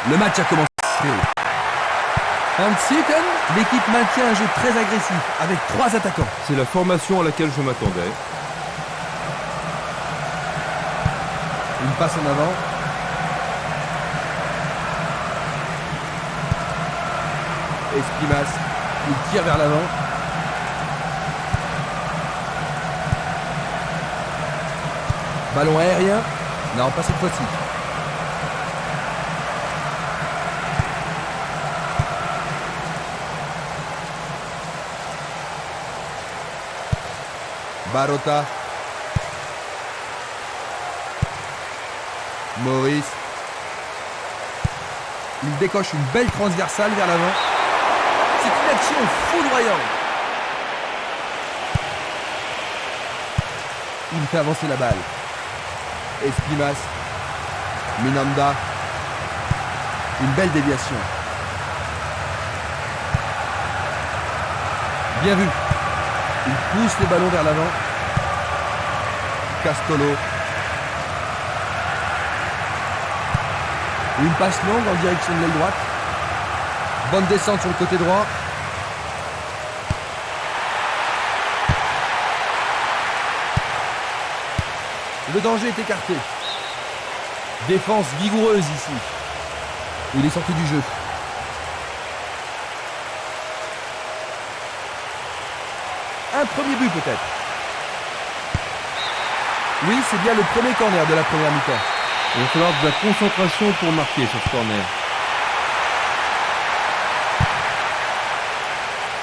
Le match a commencé. Ensuite, l'équipe maintient un jeu très agressif avec 3 attaquants. C'est la formation à laquelle je m'attendais. Une passe en avant. Esquimas, il tire vers l'avant. Ballon aérien. Non, pas cette fois-ci. Barota. Maurice. Il décoche une belle transversale vers l'avant. C'est une action foudroyante. Il fait avancer la balle. Esquimas. Minanda. Une belle déviation. Bien vu. Il pousse les ballons vers l'avant. Castolo. Une passe longue en direction de l'aile droite. Bonne descente sur le côté droit. Le danger est écarté. Défense vigoureuse ici. Il est sorti du jeu. Un premier but peut-être. Oui, c'est bien le premier corner de la première mi-temps. Il va falloir de la concentration pour marquer sur ce corner.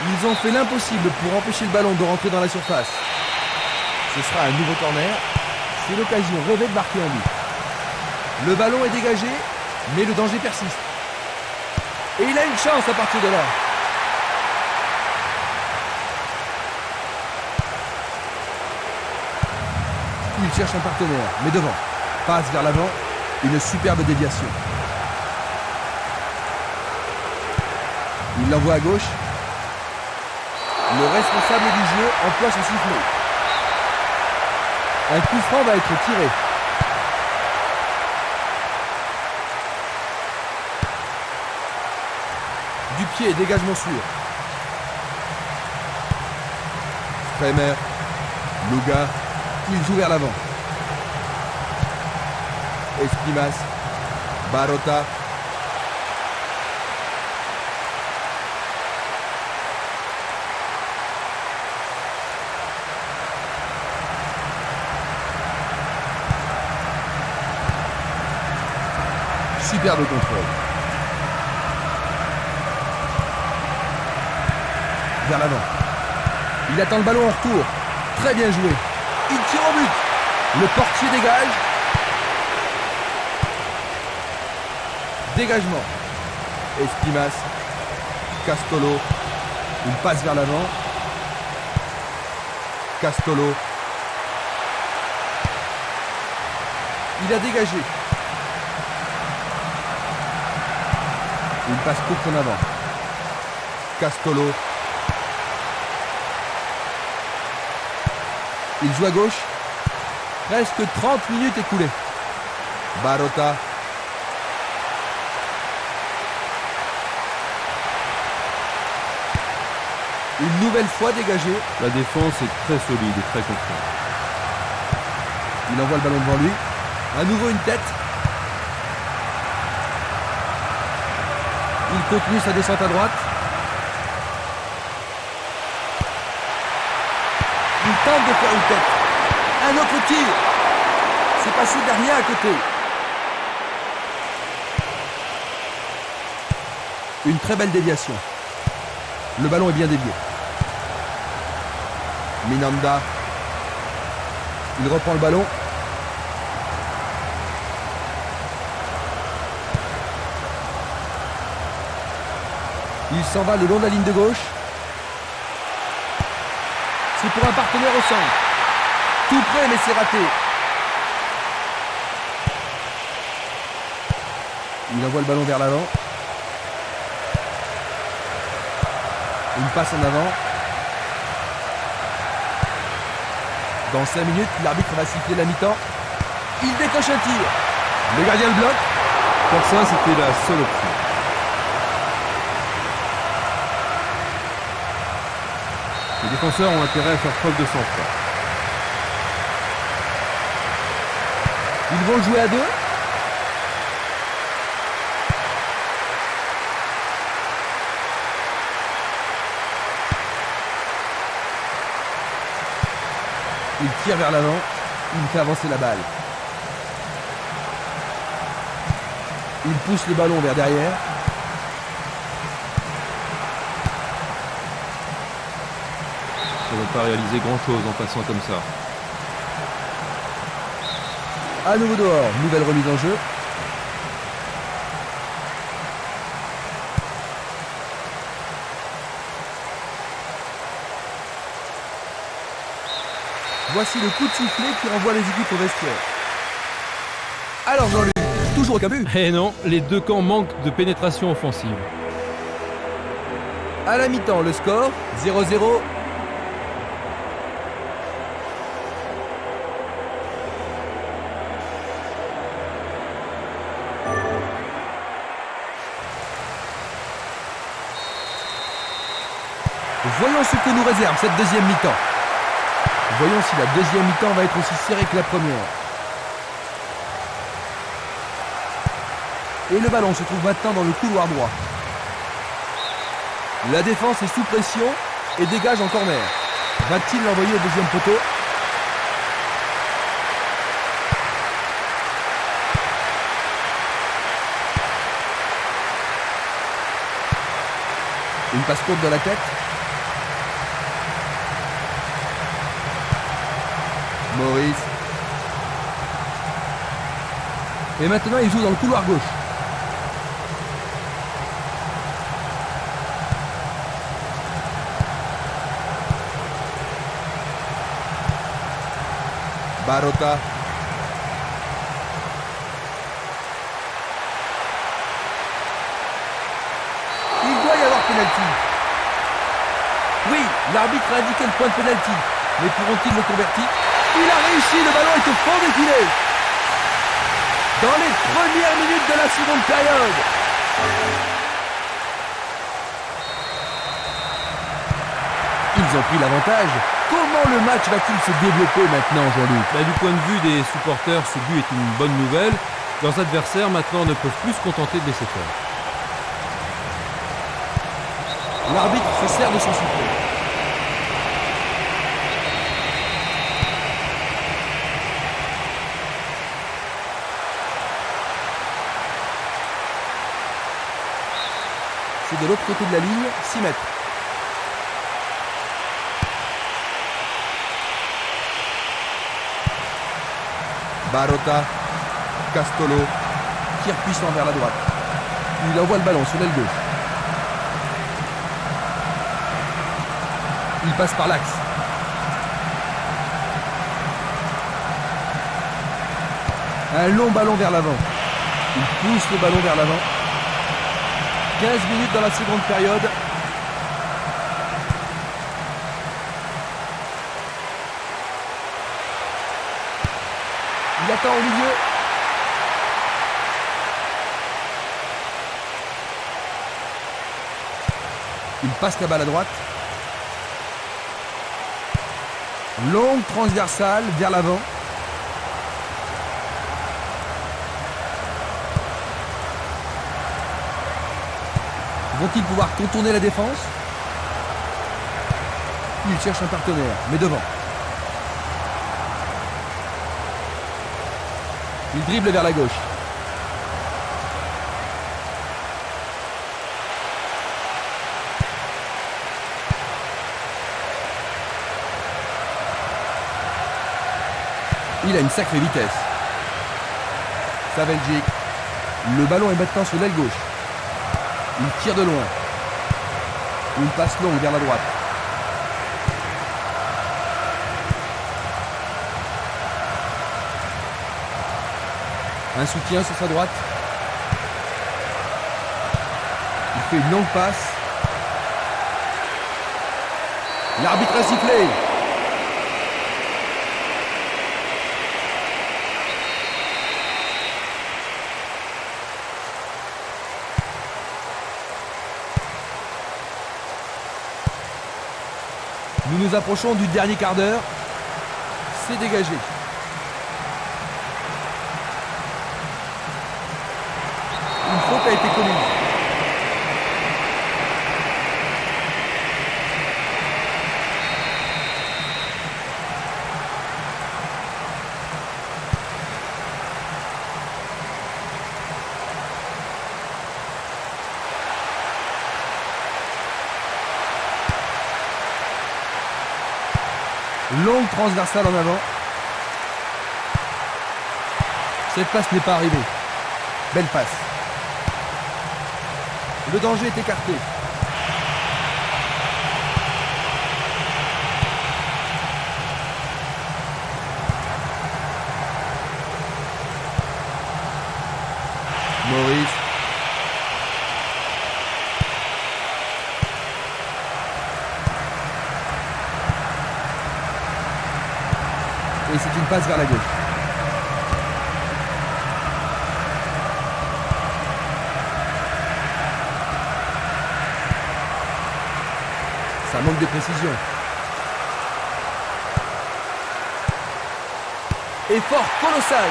Ils ont fait l'impossible pour empêcher le ballon de rentrer dans la surface. Ce sera un nouveau corner. C'est l'occasion rêvée de marquer un but. Le ballon est dégagé, mais le danger persiste. Et il a une chance à partir de là. Il cherche un partenaire, mais devant. Passe vers l'avant, une superbe déviation. Il l'envoie à gauche. Le responsable du jeu emploie son sifflet. Un coup franc va être tiré. Du pied, dégagement sûr. Kremer, Luga, il joue vers l'avant. Esquimas, Barota. Superbe contrôle. Vers l'avant. Il attend le ballon en retour. Très bien joué. Il tire au but. Le portier dégage. Dégagement. Esquimas. Castolo. Une passe vers l'avant. Castolo. Il a dégagé. Une passe courte en avant. Castolo. Il joue à gauche. Presque 30 minutes écoulées. Barota. Une nouvelle fois dégagé. La défense est très solide et très confiante. Il envoie le ballon devant lui. À nouveau une tête. Il continue sa descente à droite. Il tente de faire une tête. Un autre tir. C'est passé derrière à côté. Une très belle déviation. Le ballon est bien dévié. Minanda. Il reprend le ballon. Il s'en va le long de la ligne de gauche. C'est pour un partenaire au centre. Tout près, mais c'est raté. Il envoie le ballon vers l'avant. Une passe en avant. Dans 5 minutes, l'arbitre va siffler la mi-temps. Il décoche un tir. Le gardien le bloque. Pour ça, c'était la seule option. Les défenseurs ont intérêt à faire preuve de sang-froid. Ils vont jouer à deux. Il tire vers l'avant. Il fait avancer la balle. Il pousse le ballon vers derrière. Ça ne va pas réaliser grand-chose en passant comme ça. À nouveau dehors, nouvelle remise en jeu. Voici le coup de sifflet qui renvoie les équipes au vestiaire. Alors Jean-Luc, toujours aucun but. Eh non, les deux camps manquent de pénétration offensive. À la mi-temps, le score 0-0. Voyons ce que nous réserve cette deuxième mi-temps. Voyons si la deuxième mi-temps va être aussi serrée que la première. Et le ballon se trouve maintenant dans le couloir droit. La défense est sous pression et dégage en corner. Va-t-il l'envoyer au deuxième poteau? Une passe courte de la tête. Maurice. Et maintenant il joue dans le couloir gauche. Barota. Il doit y avoir pénalty. Oui, l'arbitre a indiqué le point de pénalty. Mais pourront-ils le convertir? Il a réussi, le ballon est au fond des filets. Dans les premières minutes de la seconde période. Ils ont pris l'avantage. Comment le match va-t-il se développer maintenant, Jean-Luc? Du point de vue des supporters, ce but est une bonne nouvelle. Leurs adversaires maintenant ne peuvent plus se contenter de laisser faire. L'arbitre se sert de son sifflet. C'est de l'autre côté de la ligne, 6 mètres. Barota, Castolo, tir puissant vers la droite. Il envoie le ballon sur l'aile gauche. Il passe par l'axe. Un long ballon vers l'avant. Il pousse le ballon vers l'avant. 15 minutes dans la seconde période. Il attend au milieu. Il passe la balle à droite. Longue transversale vers l'avant. Vont-ils pouvoir contourner la défense? Il cherche un partenaire, mais devant. Il dribble vers la gauche. Il a une sacrée vitesse. Saveljic. Le ballon est maintenant sur l'aile gauche. Il tire de loin. Une passe longue vers la droite. Un soutien sur sa droite. Il fait une longue passe. L'arbitre a sifflé. Nous nous approchons du dernier quart d'heure. C'est dégagé. Une faute a été commise. Longue transversale en avant. Cette passe n'est pas arrivée. Belle passe. Le danger est écarté. Maurice. Et c'est une passe vers la gauche. Ça manque de précision. Effort colossal.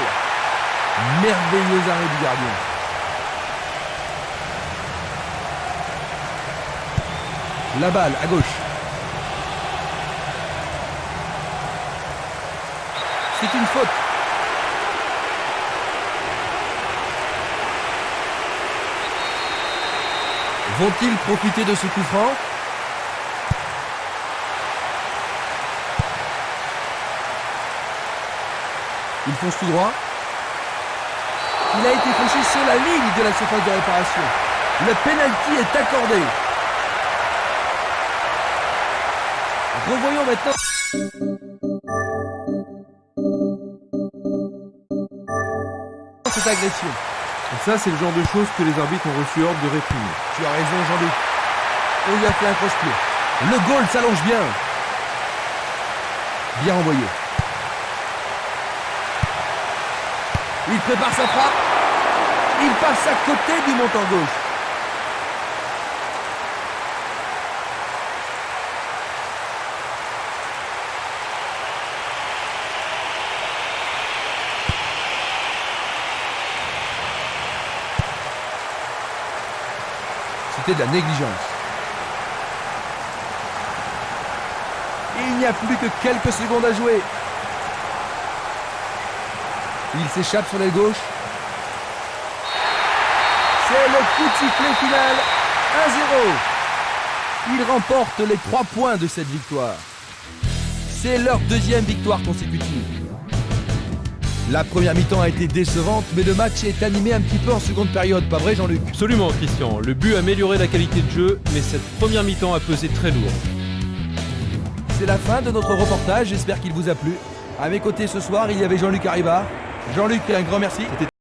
Merveilleux arrêt du gardien. La balle à gauche. C'est une faute. Vont-ils profiter de ce coup franc? Ils foncent tout droit. Il a été fauché sur la ligne de la surface de réparation. Le pénalty est accordé. Revoyons maintenant. Cette agression. Et ça, c'est le genre de choses que les arbitres ont reçu ordre de réprimer. Tu as raison, Jean-Luc. On lui a fait un cross-pied. Le goal s'allonge bien. Bien envoyé. Il prépare sa frappe. Il passe à côté du montant gauche. C'était de la négligence. Il n'y a plus que quelques secondes à jouer. Il s'échappe sur l'aile gauche. C'est le coup de sifflet final. 1-0. Il remporte les 3 points de cette victoire. C'est leur deuxième victoire consécutive. La première mi-temps a été décevante, mais le match est animé un petit peu en seconde période, pas vrai Jean-Luc? Absolument, Christian. Le but a amélioré la qualité de jeu, mais cette première mi-temps a pesé très lourd. C'est la fin de notre reportage, j'espère qu'il vous a plu. À mes côtés ce soir, il y avait Jean-Luc Arribas. Jean-Luc, un grand merci.